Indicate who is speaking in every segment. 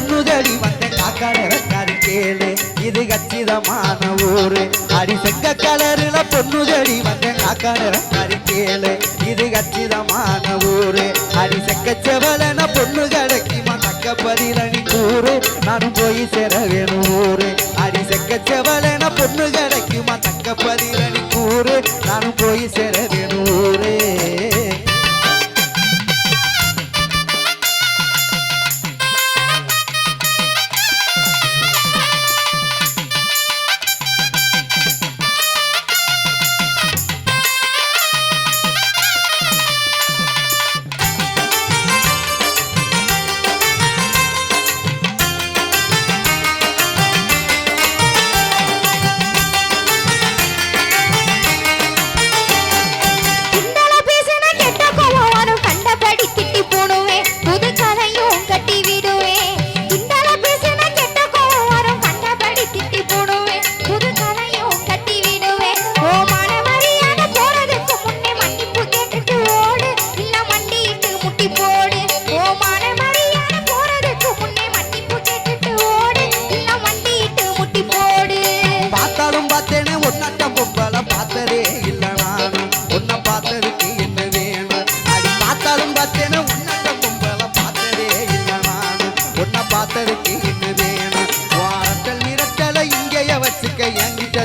Speaker 1: பொண்ணுதடி வந்த காக்காடு கேளு இது கச்சிதமான ஊரு அடி செங்க கலருல பொண்ணுதடி வந்த காக்காடு கேளு இது கச்சிதமான ஊரு அடி செக்கச்சவளன பொண்ணு கிடைக்குமா தக்க பதிலணி கூறு நானும் போய் சேர வேணும் ஊரு அடி செக்கச்சவளன பொண்ணு கிடைக்குமா தக்க பதிலணி கூறு நானும் போய் சேர வேணும் ஊரே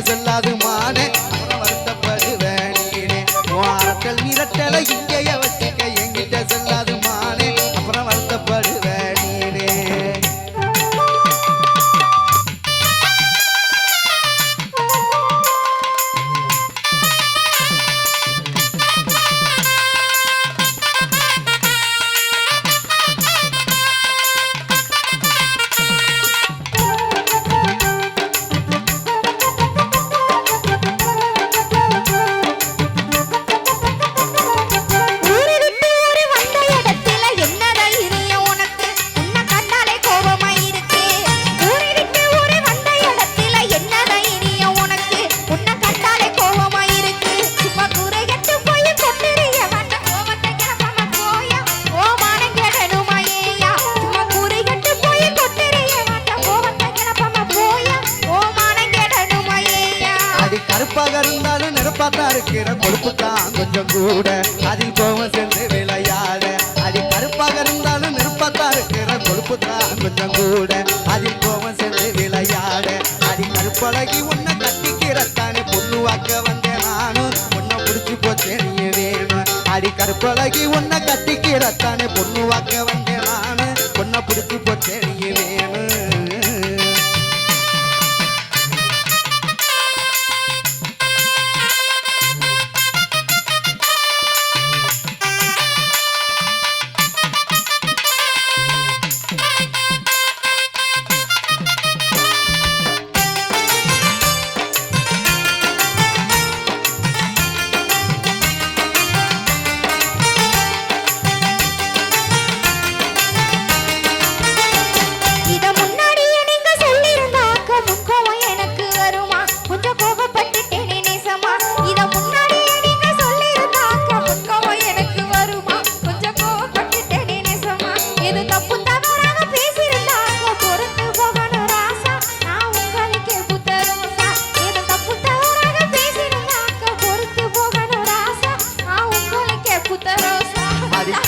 Speaker 1: சொல்லாது மானே வருத்தப்படுவேன் நீனே வாரத்தில் மிரட்டலை இங்கேய வச்சுக்க எங்கிட்ட சொல்லாது மானே அப்புறம் வருத்தப்படுவேன் நீனே இருக்கிற கொழுப்பு தான் கொஞ்சம் கூட அதில் கோவம் சேர்ந்து விளையாட அடி கருப்பாக இருந்தாலும் நெருப்பத்தான் இருக்கிற கொழுப்பு தான் கொஞ்சம் கூட அதில் கோவம் சேர்ந்து விளையாட அடி கருப்பழகி உன்னை கட்டிக்கிறத்தானே பொண்ணு வாக்க வந்தேன் நானும் உன்னை பிடிச்சி போச்சே நீ வேணும் அடி கருப்பழகி உன்னை கட்டிக்கிறத்தானே பொண்ணு வாக்க வந்தேன் நானும் உன்னை பிடிச்சி போச்சே நீ வேணும்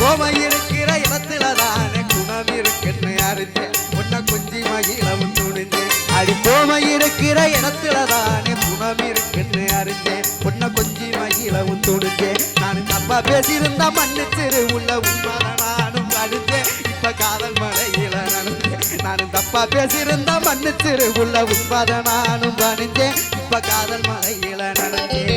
Speaker 1: கோம இருக்கிற இடத்துல தானே குணம் இருக்குன்னு அறிஞ்சேன் உன்னை கொஞ்சி மகிழவும் துணிஞ்சேன் அடி கோம இருக்கிற இடத்துல தானே குணம் இருக்குன்னு அறிஞ்சேன் உன்னை கொஞ்சி மகிழவும் துணிஞ்சேன் நான் தப்பா பேசியிருந்தா மன்னிச்சிரு உள்ள உண்மையை நானும் அழிஞ்சேன் இப்ப காதல் மலையில நனைஞ்சேன் நானும் தப்பா பேசியிருந்தா மன்னிச்சிரு உள்ள உண்மையை நானும் அணிஞ்சேன் இப்ப காதல் மலையில நனைஞ்சேன்